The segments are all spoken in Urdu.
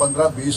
15-20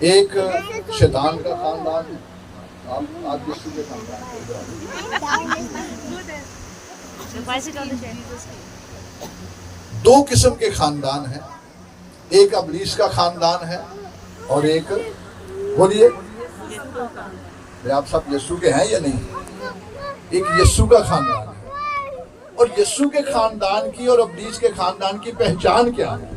ایک شیطان کا خاندان ہے، آپ یسوع کے خاندان کے دو قسم کے خاندان ہیں، ایک ابلیس کا خاندان ہے اور ایک، بولیے آپ سب یسوع کے ہیں یا نہیں؟ ایک یسوع کا خاندان ہے، اور یسوع کے خاندان کی اور ابلیس کے خاندان کی پہچان کیا ہے؟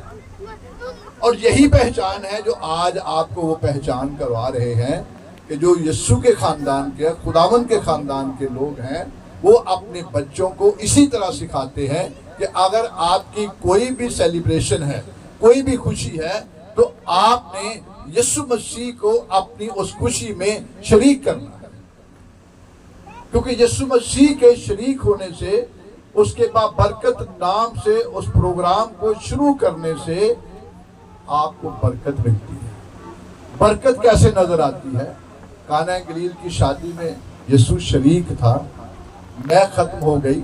اور یہی پہچان ہے جو آج آپ کو وہ پہچان کروا رہے ہیں کہ جو یسوع کے خاندان کے، خداوند کے خاندان کے لوگ ہیں، وہ اپنے بچوں کو اسی طرح سکھاتے ہیں کہ اگر آپ کی کوئی بھی سیلیبریشن ہے، کوئی بھی خوشی ہے، تو آپ نے یسوع مسیح کو اپنی اس خوشی میں شریک کرنا ہے، کیونکہ یسوع مسیح کے شریک ہونے سے، اس کے بعد برکت نام سے اس پروگرام کو شروع کرنے سے آپ کو برکت ملتی ہے۔ برکت کیسے نظر آتی ہے؟ کانا گلیل کی شادی میں یسوع شریک تھا، میں ختم ہو گئی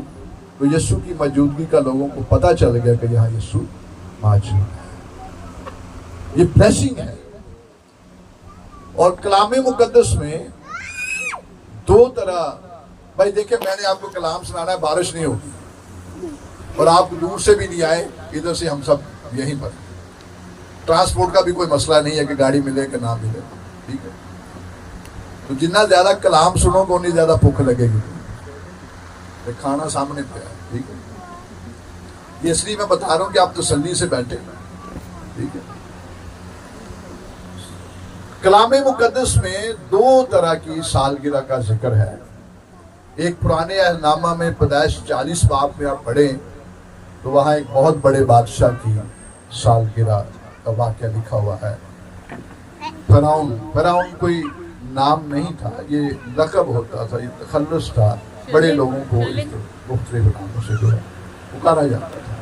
تو یسوع کی موجودگی کا لوگوں کو پتہ چل گیا کہ یہاں یسوع موجود ہے۔ یہ بلیسنگ ہے۔ اور کلام مقدس میں دو طرح، بھائی دیکھیں میں نے آپ کو کلام سنانا ہے، بارش نہیں ہوگی اور آپ دور سے بھی نہیں آئے، ادھر سے ہم سب یہیں پر، ٹرانسپورٹ کا بھی کوئی مسئلہ نہیں ہے کہ گاڑی ملے کہ نہ ملے، ٹھیک ہے؟ تو جتنا زیادہ کلام سنو گے اتنی زیادہ بھوک لگے گی، کھانا سامنے پہ ہے، ٹھیک ہے؟ یہ اس لیے میں بتا رہا ہوں کہ آپ تسلی سے بیٹھے، ٹھیک ہے؟ کلام مقدس میں دو طرح کی سالگرہ کا ذکر ہے۔ ایک پرانے عہد نامہ میں پیدائش 40 باب میں آپ پڑھیں تو وہاں ایک بہت بڑے بادشاہ کی سالگرہ کا واقعہ لکھا ہوا ہے۔ فرعون کوئی نام نہیں تھا، یہ لقب ہوتا تھا، یہ تخلص تھا، بڑے لوگوں کو مختلف ناموں سے جو ہے پکارا جاتا تھا۔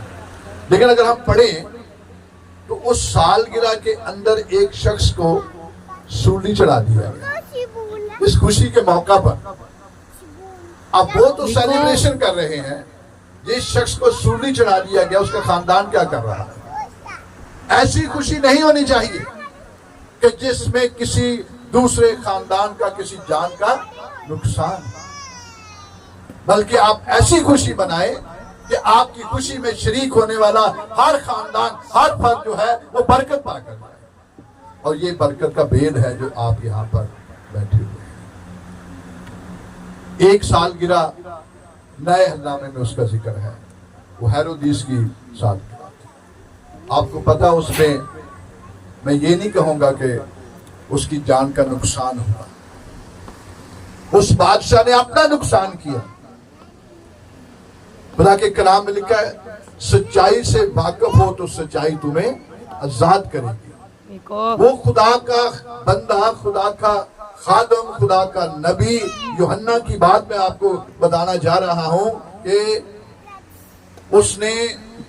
لیکن اگر ہم پڑھیں تو اس سالگرہ کے اندر ایک شخص کو سولی چڑھا دیا گیا اس خوشی کے موقع پر۔ اب وہ تو سیلیبریشن کر رہے ہیں، جس شخص کو سولی چڑھا دیا گیا اس کا خاندان کیا کر رہا ہے؟ ایسی خوشی نہیں ہونی چاہیے کہ جس میں کسی دوسرے خاندان کا، کسی جان کا نقصان، بلکہ آپ ایسی خوشی بنائیں کہ آپ کی خوشی میں شریک ہونے والا ہر خاندان، ہر فرد جو ہے وہ برکت پا کر جائے۔ اور یہ برکت کا بید ہے جو آپ یہاں پر بیٹھے ہوئے ہیں۔ ایک سالگرہ نئے عہد نامے میں اس کا ذکر ہے، وہ ہیرودیس کی سالگرہ تھی۔ آپ کو پتا اس میں یہ نہیں کہوں گا کہ اس کی جان کا نقصان ہوا، اس بادشاہ نے اپنا نقصان کیا۔ خدا کے کلام میں لکھا ہے سچائی سے واقف ہو تو سچائی تمہیں آزاد کرے گی۔ وہ خدا کا بندہ، خدا کا خادم، خدا کا نبی یوحنا کی بات میں آپ کو بتانا جا رہا ہوں کہ اس نے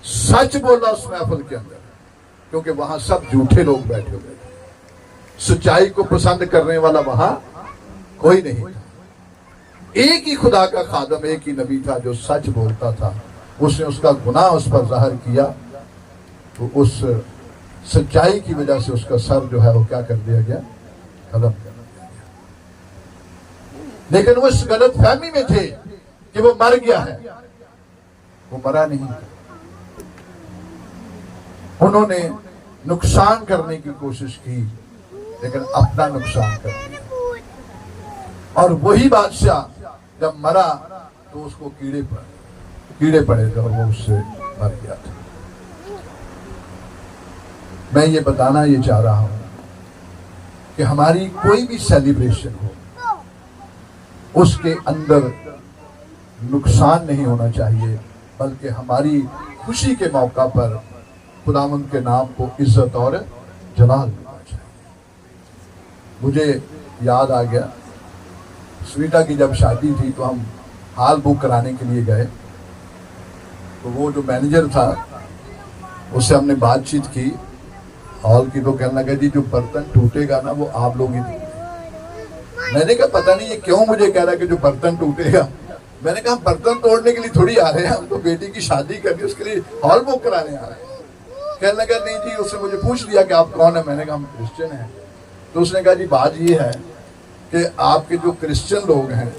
سچ بولا اس محفل کے اندر، کیونکہ وہاں سب جھوٹے لوگ بیٹھے ہوئے تھے، سچائی کو پسند کرنے والا وہاں کوئی نہیں تھا۔ ایک ہی خدا کا خادم، ایک ہی نبی تھا جو سچ بولتا تھا۔ اس نے اس کا گناہ اس پر ظاہر کیا تو اس سچائی کی وجہ سے اس کا سر جو ہے وہ کیا کر دیا گیا؟ قلم کر دیا گیا۔ لیکن وہ اس غلط فہمی میں تھے کہ وہ مر گیا ہے، وہ مرا نہیں تھا۔ انہوں نے نقصان کرنے کی کوشش کی لیکن اپنا نقصان کر دیا، اور وہی بادشاہ جب مرا تو اس کو کیڑے پڑے تھے اور وہ اس سے مر گیا تھا۔ میں یہ بتانا یہ چاہ رہا ہوں کہ ہماری کوئی بھی سیلیبریشن ہو اس کے اندر نقصان نہیں ہونا چاہیے، بلکہ ہماری خوشی کے موقع پر خداوند کے نام کو عزت اور جلال ملنا چاہیے۔ مجھے یاد آ گیا سویٹا کی جب شادی تھی تو ہم ہال بک کرانے کے لیے گئے، تو وہ جو مینیجر تھا اس سے ہم نے بات چیت کی ہال کی، تو کہنے لگا جی جو برتن ٹوٹے گا نا وہ آپ لوگ ہی ٹوٹے گا۔ میں نے کہا پتہ نہیں یہ کیوں مجھے کہہ رہا ہے کہ جو برتن ٹوٹے گا۔ میں نے کہا ہم برتن توڑنے کے لیے تھوڑی آ رہے ہیں، ہم تو بیٹی کی شادی کرنی اس کے لیے ہال بک کرانے آ رہے ہیں۔ کہنے لگا نہیں جی، اس نے مجھے پوچھ لیا کہ آپ کون ہیں، میں نے کہا ہم کرسچن ہیں۔ تو اس نے کہا جی بات یہ ہے کہ آپ کے جو کرسچن لوگ ہیں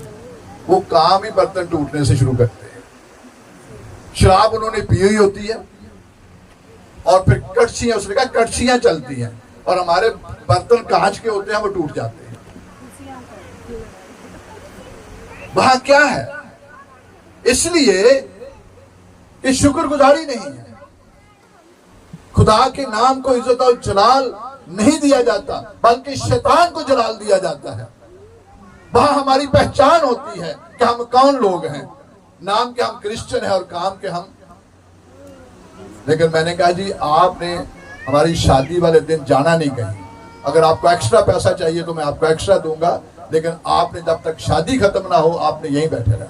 وہ کام ہی برتن ٹوٹنے سے شروع کرتے ہیں. شراب انہوں نے پی ہوئی ہوتی ہے اور پھر کڑچیاں، اس نے کہا کڑچیاں چلتی ہیں اور ہمارے برتن کانچ کے ہوتے ہیں وہ ٹوٹ جاتے ہیں. وہاں کیا ہے؟ اس لیے کہ شکر گزاری نہیں ہے. خدا کے نام کو عزت اور جلال نہیں دیا جاتا بلکہ شیطان کو جلال دیا جاتا ہے. وہاں ہماری پہچان ہوتی ہے کہ ہم کون لوگ ہیں. نام کے ہم کرسچن ہیں اور کام کے ہم. لیکن میں نے کہا جی آپ نے ہماری شادی والے دن جانا نہیں کہیں. اگر آپ کو ایکسٹرا پیسہ چاہیے تو میں آپ کو ایکسٹرا دوں گا، لیکن آپ نے جب تک شادی ختم نہ ہو آپ نے یہیں بیٹھے رہنا.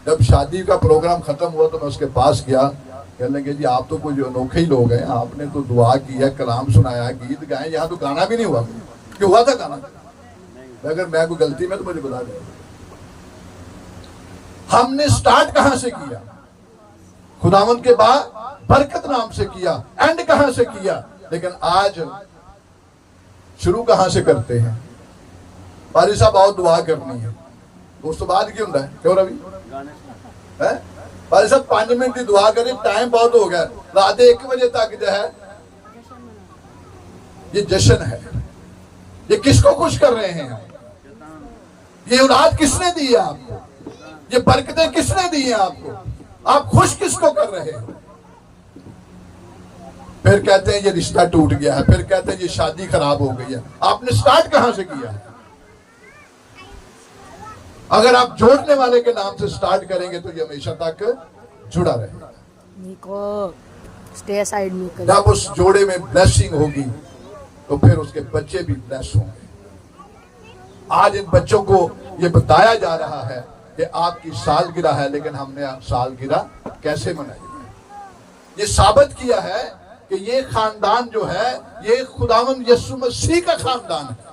جب شادی کا پروگرام ختم ہوا تو میں اس کے پاس گیا، کہنے لگے جی آپ تو کوئی انوکھے ہی لوگ ہیں، آپ نے تو دعا کی ہے، کلام سنایا، گیت گائے، یہاں تو گانا بھی نہیں ہوا. کہ ہوا تھا گانا؟ اگر میں کوئی غلطی میں تو مجھے بتا دیں. ہم نے سٹارٹ کہاں سے کیا؟ خداوند کے بعد برکت نام سے کیا. اینڈ کہاں سے کیا؟ لیکن آج شروع کہاں سے کرتے ہیں؟ پاری صاحب بہت دعا کرنی ہے. اس تو بعد کیوں ہے؟ کیوں روی؟ پاری صاحب 5 منٹ کی دعا کریں، ٹائم بہت ہو گیا. رات 1 بجے تک جو ہے یہ جشن ہے. یہ کس کو خوش کر رہے ہیں؟ یہ اولاد کس نے دی ہے آپ کو؟ یہ برکتیں کس نے دی ہیں آپ کو؟ آپ خوش کس کو کر رہے ہیں؟ پھر کہتے ہیں یہ رشتہ ٹوٹ گیا ہے، پھر کہتے ہیں یہ شادی خراب ہو گئی ہے. آپ نے سٹارٹ کہاں سے کیا ہے؟ اگر آپ جوڑنے والے کے نام سے سٹارٹ کریں گے تو یہ ہمیشہ تک جڑا رہے گا. جب اس جوڑے میں بلیسنگ ہوگی تو پھر اس کے بچے بھی بلیس ہوں گے. آج ان بچوں کو یہ بتایا جا رہا ہے کہ آپ کی سالگرہ ہے، لیکن ہم نے سالگرہ کیسے منائی ہے؟ یہ ثابت کیا ہے کہ یہ خاندان جو ہے یہ خداوند یسوع مسیح کا خاندان ہے.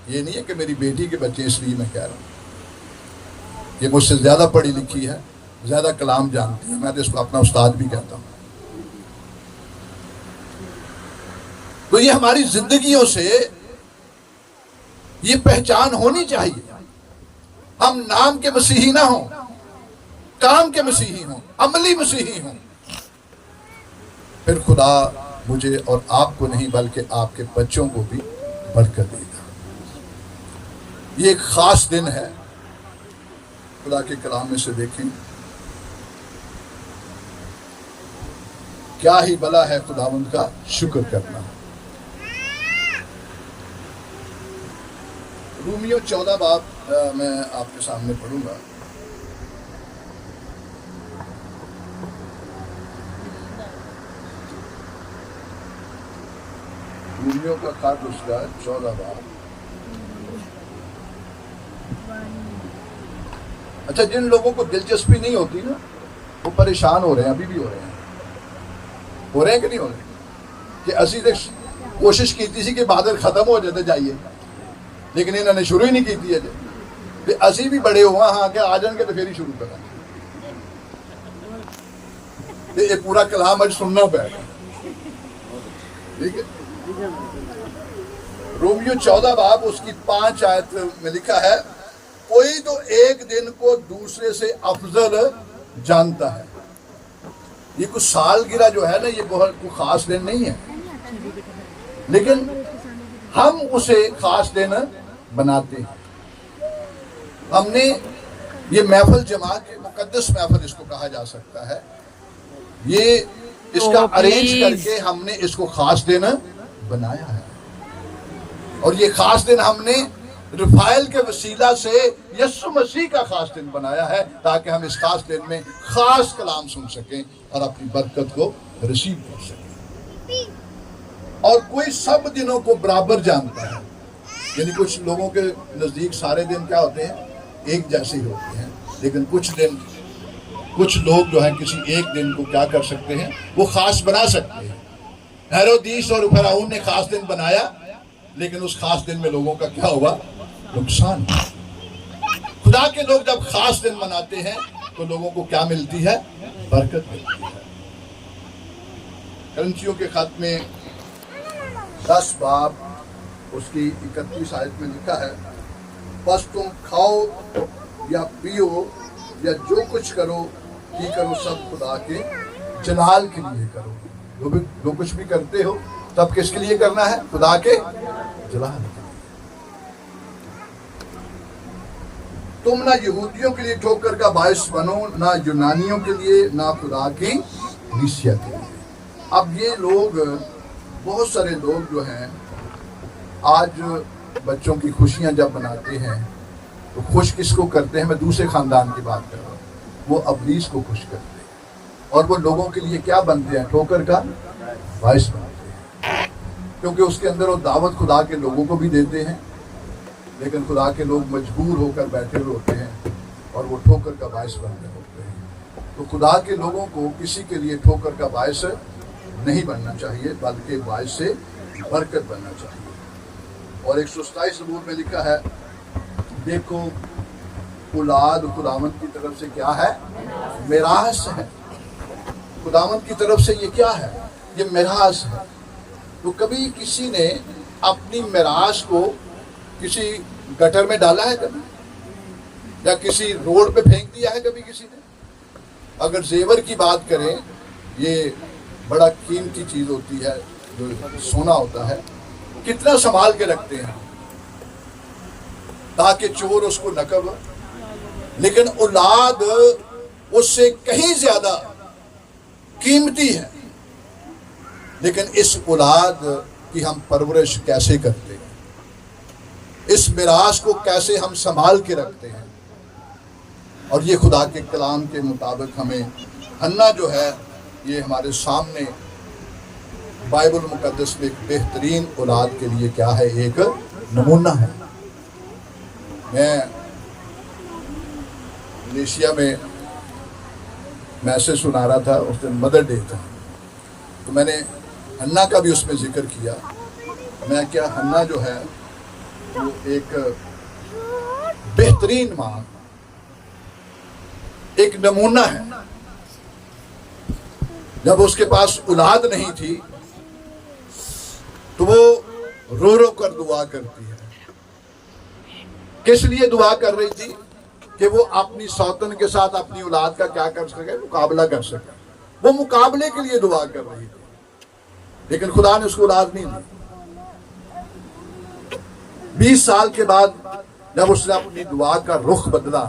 یہ نہیں ہے کہ میری بیٹی کے بچے اس لیے میں کہہ رہا ہوں. یہ مجھ سے زیادہ پڑھی لکھی ہے، زیادہ کلام جانتی ہے. میں تو اس کو اپنا استاد بھی کہتا ہوں. تو یہ ہماری زندگیوں سے یہ پہچان ہونی چاہیے. ہم نام کے مسیحی نہ ہوں، کام کے مسیحی ہوں، عملی مسیحی ہوں. پھر خدا مجھے اور آپ کو نہیں بلکہ آپ کے بچوں کو بھی برکت دے گا. یہ ایک خاص دن ہے. خدا کے کلام میں سے دیکھیں کیا ہی بھلا ہے خداوند کا شکر کرنا. رومیو 14 باب میں آپ کے سامنے پڑھوں گا. رومیو کا خط اس کا 14 باب. اچھا جن لوگوں کو دلچسپی نہیں ہوتی نا وہ پریشان ہو رہے ہیں، ابھی بھی ہو رہے ہیں کہ نہیں ہو رہے؟ کہ اسی نے کوشش کی تھی کہ بادل ختم ہو جاتے جائیے، لیکن انہوں نے شروع ہی نہیں کی تھی. اسی بھی بڑے ہوا ہاں کہ آ جائیں گے تو پھر ہی شروع کریں. یہ پورا کلام آج سننا پڑے گا. ٹھیک ہے. رومیو 14 باب اس کی 5 آیت میں لکھا ہے کوئی تو ایک دن کو دوسرے سے افضل جانتا ہے. یہ کچھ سالگرہ جو ہے نا یہ بہت کوئی خاص دن نہیں ہے، لیکن ہم اسے خاص دن بناتے ہیں. ہم نے یہ محفل جماعت مقدس محفل اس کو کہا جا سکتا ہے. یہ اس کا ارینج کر کے ہم نے اس کو خاص دن بنایا ہے. اور یہ خاص دن ہم نے رفائل کے وسیلہ سے یسوع مسیح کا خاص دن بنایا ہے تاکہ ہم اس خاص دن میں خاص کلام سن سکیں اور اپنی برکت کو ریسیو کر سکیں. اور کوئی سب دنوں کو برابر جانتا ہے. یعنی کچھ لوگوں کے نزدیک سارے دن کیا ہوتے ہیں؟ ایک جیسے ہی ہوتے ہیں. لیکن کچھ لوگ جو ہیں کسی ایک دن کو کیا کر سکتے ہیں؟ وہ خاص بنا سکتے ہیں. ہیرودیس اور فرعون نے خاص دن بنایا، لیکن اس خاص دن میں لوگوں کا کیا ہوا؟ نقصان. خدا کے لوگ جب خاص دن مناتے ہیں تو لوگوں کو کیا ملتی ہے؟ برکت ملتی ہے. کرنتھیوں کے خط میں 10 باب اس کی 31 آیت میں لکھا ہے بس تم کھاؤ یا پیو یا جو کچھ کرو یہ کرو سب خدا کے جلال کے لیے کرو. جو کچھ بھی کرتے ہو تب کس کے لیے کرنا ہے؟ خدا کے جلال کے لیے. تم نہ یہودیوں کے لیے ٹھوکر کا باعث بنو، نہ یونانیوں کے لیے، نہ خدا کی کلیسیا کے لیے. اب یہ لوگ، بہت سارے لوگ جو ہیں آج بچوں کی خوشیاں جب مناتے ہیں تو خوش کس کو کرتے ہیں؟ میں دوسرے خاندان کی بات کر رہا ہوں. وہ ابلیس کو خوش کرتے ہیں اور وہ لوگوں کے لیے کیا بنتے ہیں؟ ٹھوکر کا باعث بنتے ہیں. کیونکہ اس کے اندر وہ دعوت خدا کے لوگوں کو بھی دیتے ہیں، لیکن خدا کے لوگ مجبور ہو کر بیٹھے ہوتے ہیں اور وہ ٹھوکر کا باعث بن رہے ہوتے ہیں. تو خدا کے لوگوں کو کسی کے لیے ٹھوکر کا باعث نہیں بننا چاہیے، بلکہ باعث سے برکت بننا چاہیے. اور 127 زبور میں لکھا ہے دیکھو اولاد خداوند کی طرف سے کیا ہے؟ میراث ہے. خداوند کی طرف سے یہ کیا ہے؟ یہ میراث ہے. تو کبھی کسی نے اپنی میراث کو کسی گٹر میں ڈالا ہے کبھی؟ یا کسی روڈ پہ پھینک دیا ہے کبھی کسی نے؟ اگر زیور کی بات کریں، یہ بڑا قیمتی چیز ہوتی ہے جو سونا ہوتا ہے. کتنا سنبھال کے رکھتے ہیں تاکہ چور اس کو نہ کر. لیکن اولاد اس سے کہیں زیادہ قیمتی ہے. لیکن اس اولاد کی ہم پرورش کیسے کرتے ہیں؟ اس میراث کو کیسے ہم سنبھال کے رکھتے ہیں؟ اور یہ خدا کے کلام کے مطابق ہمیں حنا جو ہے یہ ہمارے سامنے بائبل مقدس میں ایک بہترین اولاد کے لیے کیا ہے؟ ایک نمونہ ہے. میں ملیشیا میں میسج سنا رہا تھا، اس دن مدر ڈے تھا، تو میں نے حنا کا بھی اس میں ذکر کیا. میں کیا حنا جو ہے وہ ایک بہترین ماں، ایک نمونہ ہے. جب اس کے پاس اولاد نہیں تھی تو وہ رو رو کر دعا کرتی ہے. کس لیے دعا کر رہی تھی؟ کہ وہ اپنی سوتن کے ساتھ اپنی اولاد کا کیا کر سکے؟ مقابلہ کر سکے. وہ مقابلے کے لیے دعا کر رہی تھی، لیکن خدا نے اس کو اولاد نہیں دی. 20 سال کے بعد جب اس نے اپنی دعا کا رخ بدلا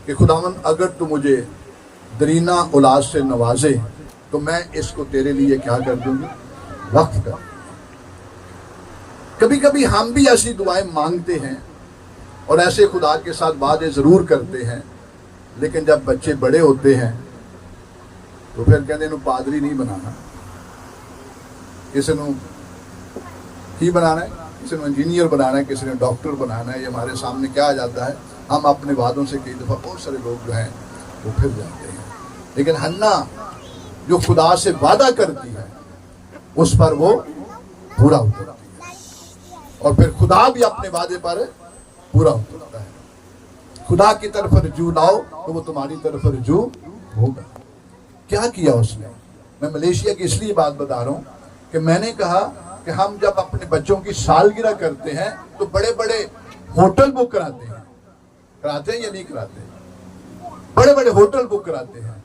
کہ خداوند اگر تو مجھے درینہ اولاد سے نوازے تو میں اس کو تیرے لیے کیا کر دوں گی؟ وقف کر. کبھی کبھی ہم بھی ایسی دعائیں مانگتے ہیں اور ایسے خدا کے ساتھ وعدے ضرور کرتے ہیں، لیکن جب بچے بڑے ہوتے ہیں تو پھر کہتے ہیں پادری نہیں بنانا، کسی نے ہی بنانا ہے، کسی نے انجینئر بنانا ہے، کسی نے ڈاکٹر بنانا ہے. یہ ہمارے سامنے کیا آ جاتا ہے؟ ہم اپنے وعدوں سے کئی دفعہ بہت سارے لوگ جو ہیں وہ پھر جاتے ہیں. لیکن حنا جو خدا سے وعدہ کرتی ہے اس پر وہ پورا اترتی ہے، اور پھر خدا بھی اپنے وعدے پر پورا اترتا ہے. خدا کی طرف رجوع لاؤ تو وہ تمہاری طرف رجوع ہوگا. کیا کیا اس نے؟ میں ملیشیا کی اس لیے بات بتا رہا ہوں کہ میں نے کہا کہ ہم جب اپنے بچوں کی سالگرہ کرتے ہیں تو بڑے بڑے ہوٹل بک کراتے ہیں. کراتے ہیں یا نہیں کراتے؟ بڑے بڑے ہوٹل بک کراتے ہیں،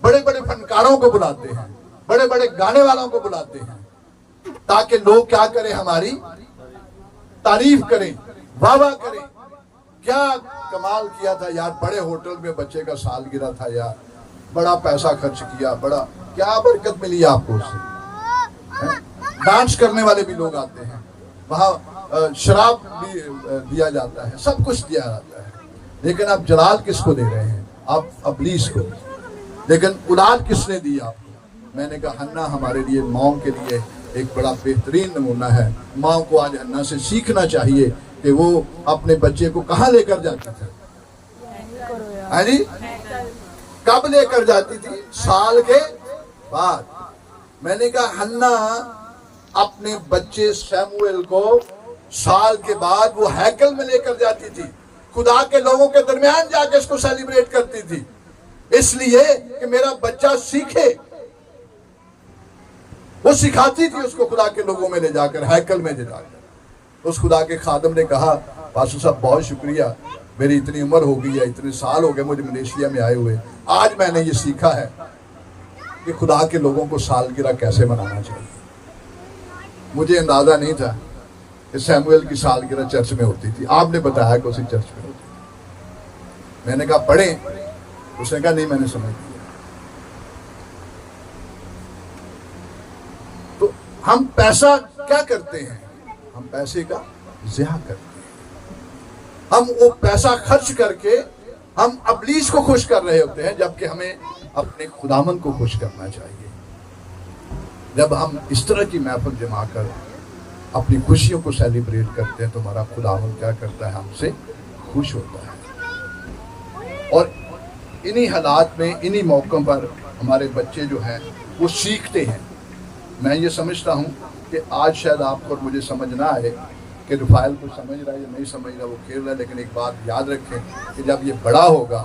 بڑے بڑے فنکاروں کو بلاتے ہیں، بڑے بڑے گانے والوں کو بلاتے ہیں تاکہ لوگ کیا کریں؟ ہماری تعریف کریں، واہ واہ کریں. کیا کمال کیا تھا یار، بڑے ہوٹل میں بچے کا سالگرہ تھا یار، بڑا پیسہ خرچ کیا، بڑا کیا برکت ملی آپ کو اس سے. ڈانس کرنے والے بھی لوگ آتے ہیں وہاں، شراب بھی دیا جاتا ہے، سب کچھ دیا جاتا ہے. لیکن آپ جلال کس کو دے رہے ہیں؟ آپ ابلیس کو. لیکن اولاد کس نے دی آپ کو؟ میں نے کہا حنا ہمارے لیے، ماں کے لیے ایک بڑا بہترین نمونہ ہے. ماں کو آج حنا سے سیکھنا چاہیے کہ وہ اپنے بچے کو کہاں لے کر جاتی تھی. ہاں جی، کب لے کر جاتی تھی؟ سال کے بعد. میں نے کہا حنا اپنے بچے سیموئل کو سال کے بعد وہ ہیکل میں لے کر جاتی تھی، خدا کے لوگوں کے درمیان جا کے اس کو سیلیبریٹ کرتی تھی، اس لیے کہ میرا بچہ سیکھے. وہ سکھاتی تھی اس کو خدا کے لوگوں میں لے جا کر، ہیکل میں لے جا کر. اس خدا کے خادم نے کہا پاسٹر صاحب بہت شکریہ، میری اتنی عمر ہو گئی ہے، اتنے سال ہو گئے مجھے ملیشیا میں آئے ہوئے، آج میں نے یہ سیکھا ہے کہ خدا کے لوگوں کو سالگرہ کیسے منانا چاہیے۔ مجھے اندازہ نہیں تھا کہ سیموئل کی سالگرہ چرچ میں ہوتی تھی، آپ نے بتایا کہ اسی چرچ میں ہوتی تھی۔ میں نے کہا پڑھیں، اس نے کہا نہیں میں نے سمجھ لیا۔ تو ہم پیسہ کیا کرتے ہیں؟ ہم پیسے کا ضیاع کرتے ہیں۔ ہم وہ پیسہ خرچ کر کے ہم ابلیس کو خوش کر رہے ہوتے ہیں، جبکہ ہمیں اپنے خداوند کو خوش کرنا چاہیے۔ جب ہم اس طرح کی محفل جما کر اپنی خوشیوں کو سیلیبریٹ کرتے ہیں تو ہمارا خداوند کیا کرتا ہے؟ ہم سے خوش ہوتا ہے۔ اور انہی حالات میں، انہی موقعوں پر ہمارے بچے جو ہیں وہ سیکھتے ہیں۔ میں یہ سمجھتا ہوں کہ آج شاید آپ کو اور مجھے سمجھ نہ آئے کہ رفائل کو سمجھ رہا ہے یا نہیں سمجھ رہا، وہ کھیل رہا ہے، لیکن ایک بات یاد رکھیں کہ جب یہ بڑا ہوگا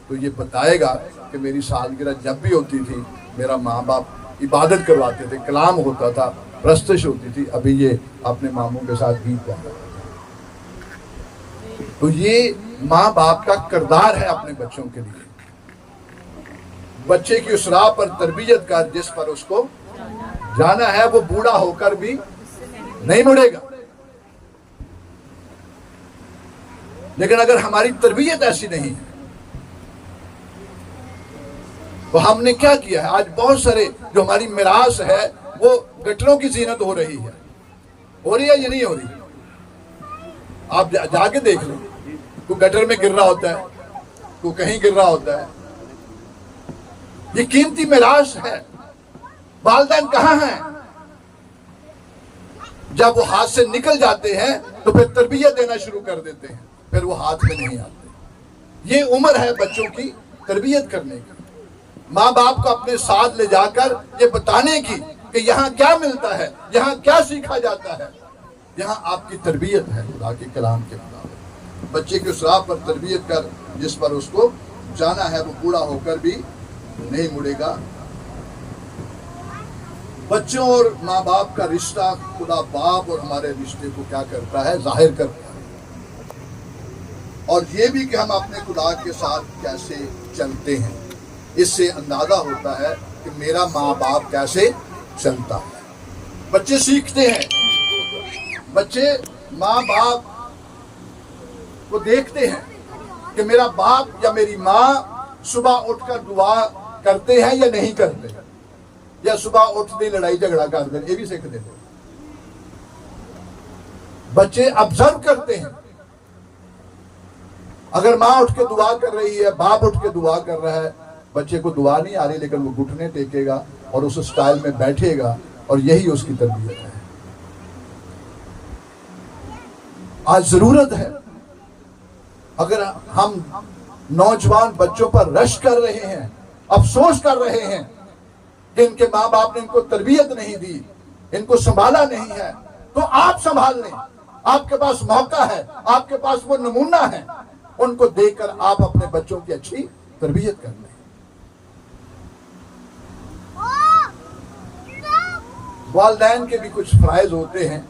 تو یہ بتائے گا کہ میری سالگرہ جب بھی ہوتی تھی میرا ماں باپ عبادت کرواتے تھے، کلام ہوتا تھا، پرستش ہوتی تھی، ابھی یہ اپنے ماموں کے ساتھ گیت گاتا ہے۔ تو یہ ماں باپ کا کردار ہے اپنے بچوں کے لیے۔ بچے کی اس راہ پر تربیت کر جس پر اس کو جانا ہے، وہ بوڑھا ہو کر بھی نہیں مڑے گا۔ لیکن اگر ہماری تربیت ایسی نہیں ہے تو ہم نے کیا کیا ہے؟ آج بہت سارے جو ہماری میراث ہے وہ گٹروں کی زینت ہو رہی ہے یا نہیں ہو رہی؟ آپ جا کے دیکھ لیں، کوئی گٹر میں گر رہا ہوتا ہے، کوئی کہیں گر رہا ہوتا ہے۔ یہ قیمتی میراث ہے۔ والدین کہاں ہیں؟ جب وہ ہاتھ سے نکل جاتے ہیں تو پھر تربیت دینا شروع کر دیتے ہیں، پھر وہ ہاتھ میں نہیں آتے۔ یہ عمر ہے بچوں کی تربیت کرنے کی، ماں باپ کو اپنے ساتھ لے جا کر یہ بتانے کی کہ یہاں کیا ملتا ہے، یہاں کیا سیکھا جاتا ہے، یہاں آپ کی تربیت ہے خدا کے کلام کے مطابق۔ بچے کی اس راہ پر تربیت کر جس پر اس کو جانا ہے، وہ بوڑھا ہو کر بھی نہیں مڑے گا۔ بچوں اور ماں باپ کا رشتہ خدا باپ اور ہمارے رشتے کو کیا کرتا ہے؟ ظاہر کرتا ہے۔ اور یہ بھی کہ ہم اپنے خدا کے ساتھ کیسے چلتے ہیں، اس سے اندازہ ہوتا ہے کہ میرا ماں باپ کیسے چلتا ہے۔ بچے سیکھتے ہیں، بچے ماں باپ کو دیکھتے ہیں کہ میرا باپ یا میری ماں صبح اٹھ کر دعا کرتے ہیں یا نہیں کرتے، یا صبح اٹھتے لڑائی جھگڑا کرتے ہیں، یہ بھی سیکھتے ہیں۔ بچے آبزرو کرتے ہیں۔ اگر ماں اٹھ کے دعا کر رہی ہے، باپ اٹھ کے دعا کر رہا ہے، بچے کو دعا نہیں آ رہی لیکن وہ گھٹنے ٹیکے گا اور اس سٹائل میں بیٹھے گا، اور یہی اس کی تربیت ہے۔ آج ضرورت ہے، اگر ہم نوجوان بچوں پر رشک کر رہے ہیں، افسوس کر رہے ہیں کہ ان کے ماں باپ نے ان کو تربیت نہیں دی، ان کو سنبھالا نہیں ہے، تو آپ سنبھال لیں۔ آپ کے پاس موقع ہے، آپ کے پاس وہ نمونہ ہے، ان کو دیکھ کر آپ اپنے بچوں کی اچھی تربیت کر لیں۔ والدین کے بھی کچھ فرائض ہوتے ہیں۔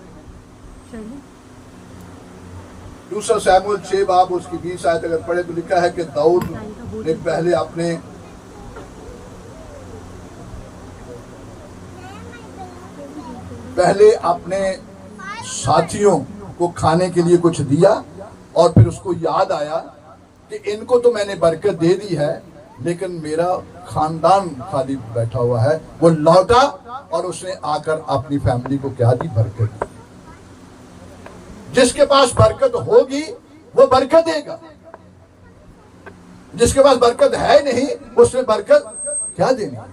دوسرا سیموئیل 6 باب اس کی 20 آیت اگر پڑھے تو لکھا ہے کہ داؤد نے پہلے اپنے ساتھیوں کو کھانے کے لیے کچھ دیا، اور پھر اس کو یاد آیا کہ ان کو تو میں نے برکت دے دی ہے لیکن میرا خاندان خالی بیٹھا ہوا ہے۔ وہ لوٹا اور اس نے آ کر اپنی فیملی کو کیا دی؟ برکت دی۔ جس کے پاس برکت ہوگی وہ برکت دے گا، جس کے پاس برکت ہے نہیں اس نے برکت کیا دینی ہے؟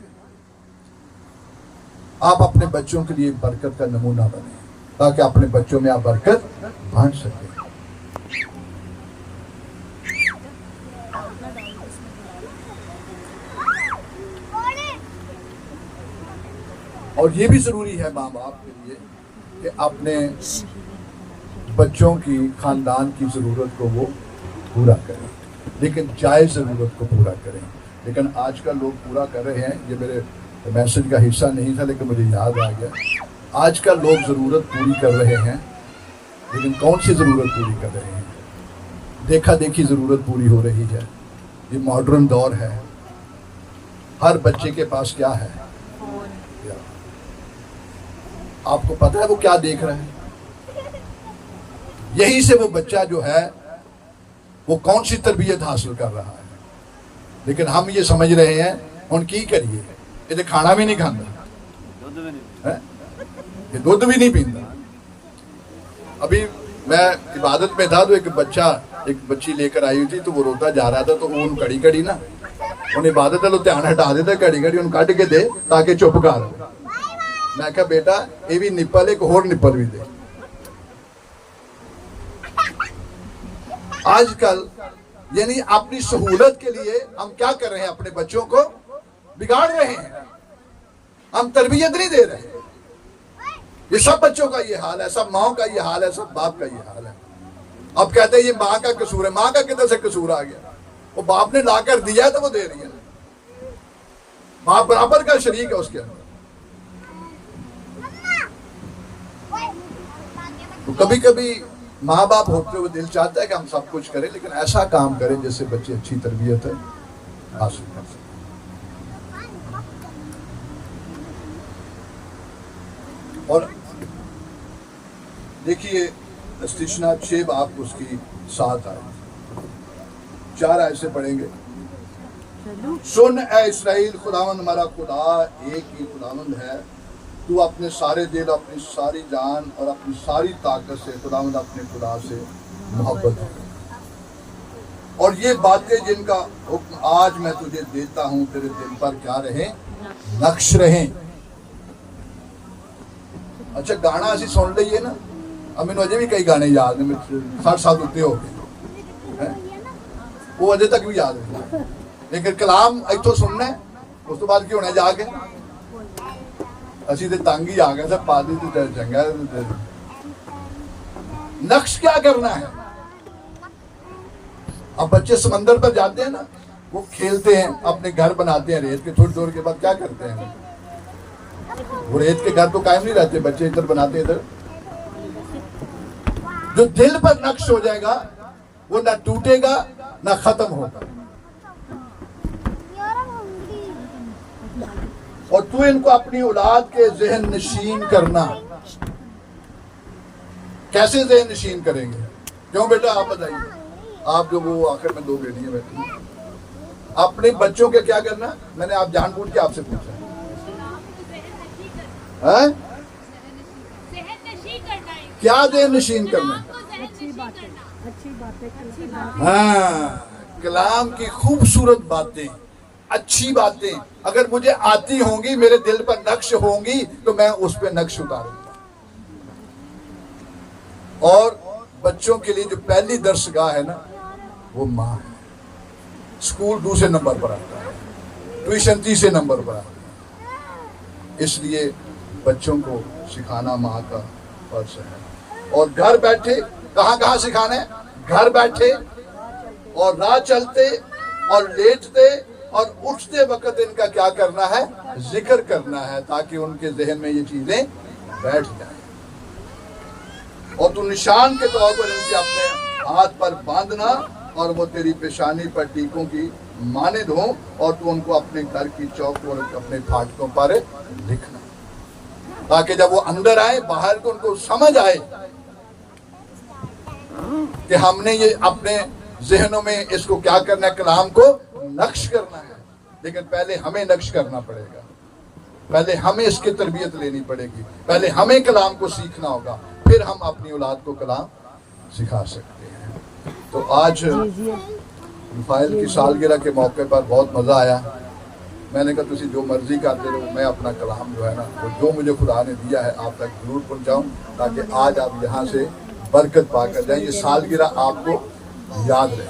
آپ اپنے بچوں کے لیے برکت کا نمونہ بنیں تاکہ اپنے بچوں میں آپ برکت بانٹ سکیں۔ اور یہ بھی ضروری ہے ماں باپ کے لیے کہ اپنے بچوں کی خاندان کی ضرورت کو وہ پورا کریں، لیکن جائز ضرورت کو پورا کریں۔ لیکن آج کل لوگ پورا کر رہے ہیں، یہ میرے میسج کا حصہ نہیں تھا لیکن مجھے یاد آ گیا، آج کل لوگ ضرورت پوری کر رہے ہیں لیکن کون سی ضرورت پوری کر رہے ہیں؟ دیکھا دیکھی ضرورت پوری ہو رہی ہے. یہ ماڈرن دور ہے. ہر بچے کے پاس کیا ہے؟ آپ کو پتا ہے وہ کیا دیکھ رہا ہے؟ یہی سے وہ بچہ جو ہے وہ کون سی تربیت حاصل کر رہا ہے. لیکن ہم یہ سمجھ رہے ہیں ان کی کریے یہ کھانا بھی نہیں کھانا, یہ دودھ بھی نہیں پیندا. ابھی میں عبادت میں تھا تو ایک بچی لے کر آئی ہوئی تھی تو وہ روتا جا رہا تھا تو وہ کڑی کڑی نا ان عبادت ہے دھیان ہٹا دیتا کڑی کڑی ان کٹ کے دے تاکہ چپ کر. میں کہا بیٹا یہ بھی نپل ایک اور نپل بھی دے. آج کل یعنی اپنی سہولت کے لیے ہم کیا کر رہے ہیں؟ اپنے بچوں کو بگاڑ رہے ہیں. ہم تربیت نہیں دے رہے. یہ سب بچوں کا یہ حال ہے, سب ماؤں کا یہ حال ہے, سب باپ کا یہ حال ہے. اب کہتے ہیں یہ ماں کا قصور ہے. ماں کا کدھر سے قصور آ گیا؟ وہ باپ نے لا کر دیا تو وہ دے رہی ہے. باپ برابر کا شریک ہے اس کے اندر. تو کبھی کبھی ماں باپ ہوتے ہوئے دل چاہتا ہے کہ ہم سب کچھ کریں لیکن ایسا کام کریں جس سے بچے اچھی تربیت حاصل کر سکیں. اور دیکھیے استثنا 6 باب اس کی 7 آئے 4 ایسے پڑھیں گے. سن اے اسرائیل, خداوند ہمارا خدا ایک ہی خداوند ہے. تو اپنے سارے دل, اپنی ساری جان اور اپنی ساری طاقت سے خداوند اپنے خدا سے محبت ہے. اور یہ باتیں جن کا حکم آج میں تجھے دیتا ہوں تیرے دل پر کیا رہیں؟ نقش رہیں. اچھا گانا اسی سن لئیے نا. اب میں اجے بھی کئی گانے یاد ہیں, 60 سال اتنے ہو گئے, وہ اجے تک بھی یاد ہے. لیکن کلام ایتھوں سننا ہے, اس تو بعد کی ہونا جا کے اسی تے تنگ ہی آ گئے سب پادی تے چنگا. نقش کیا کرنا ہے؟ اب بچے سمندر پر جاتے ہیں نا, وہ کھیلتے ہیں, اپنے گھر بناتے ہیں ریت کے. تھوڑی دور کے بعد کیا کرتے ہیں؟ وہ ریت کے گھر تو قائم نہیں رہتے, بچے ادھر بناتے ہیں ادھر. جو دل پر نقش ہو جائے گا وہ نہ ٹوٹے گا نہ ختم ہوگا. اور تو ان کو اپنی اولاد کے ذہن نشین کرنا. کیسے ذہن نشین کریں گے؟ کیوں بیٹا آپ بتائیے. آپ جو وہ آخر میں 2 بیٹیاں بیٹھی ہیں, اپنے بچوں کے کیا کرنا؟ میں نے آپ جان بوجھ کے آپ سے پوچھا کیا ذہن نشین کرنا؟ ہاں, کلام کی خوبصورت باتیں, اچھی باتیں اگر مجھے آتی ہوں گی, میرے دل پر نقش ہوں گی تو میں اس پہ نقش اتاروں گا. اور بچوں کے لیے جو پہلی درسگاہ ہے نا وہ ماں ہے. اسکول دوسرے نمبر پر آتا ہے, ٹیوشن تیسرے نمبر پر آتا ہے. اس لیے بچوں کو سکھانا ماں کا فرض ہے. اور گھر بیٹھے کہاں سکھانا ہے؟ گھر بیٹھے اور راہ چلتے اور لیٹتے اور اٹھتے وقت ان کا کیا کرنا ہے؟ ذکر کرنا ہے, تاکہ ان کے ذہن میں یہ چیزیں بیٹھ جائیں. اور تو نشان کے طور پر ان کے اپنے ہاتھ پر باندھنا, اور وہ تیری پیشانی پر ٹیکوں کی مانند ہوں, اور تو ان کو اپنے گھر کی چوک اور اپنے پھاٹکوں پر لکھنا, تاکہ جب وہ اندر آئے باہر تو ان کو سمجھ آئے کہ ہم نے یہ اپنے ذہنوں میں اس کو کیا کرنا ہے؟ کلام کو نقش کرنا ہے. لیکن پہلے ہمیں نقش کرنا پڑے گا, پہلے ہمیں اس کی تربیت لینی پڑے گی, پہلے ہمیں کلام کو سیکھنا ہوگا, پھر ہم اپنی اولاد کو کلام سکھا سکتے ہیں. تو آج رفائل کی سالگرہ کے موقع پر بہت مزہ آیا. میں نے کہا تسی جو مرضی کرتے رہو, میں اپنا کلام جو ہے نا وہ جو مجھے خدا نے دیا ہے آپ تک ضرور پہنچاؤں, تاکہ آج آپ یہاں سے برکت پا کر جائیں. یہ سالگرہ آپ کو یاد رہے.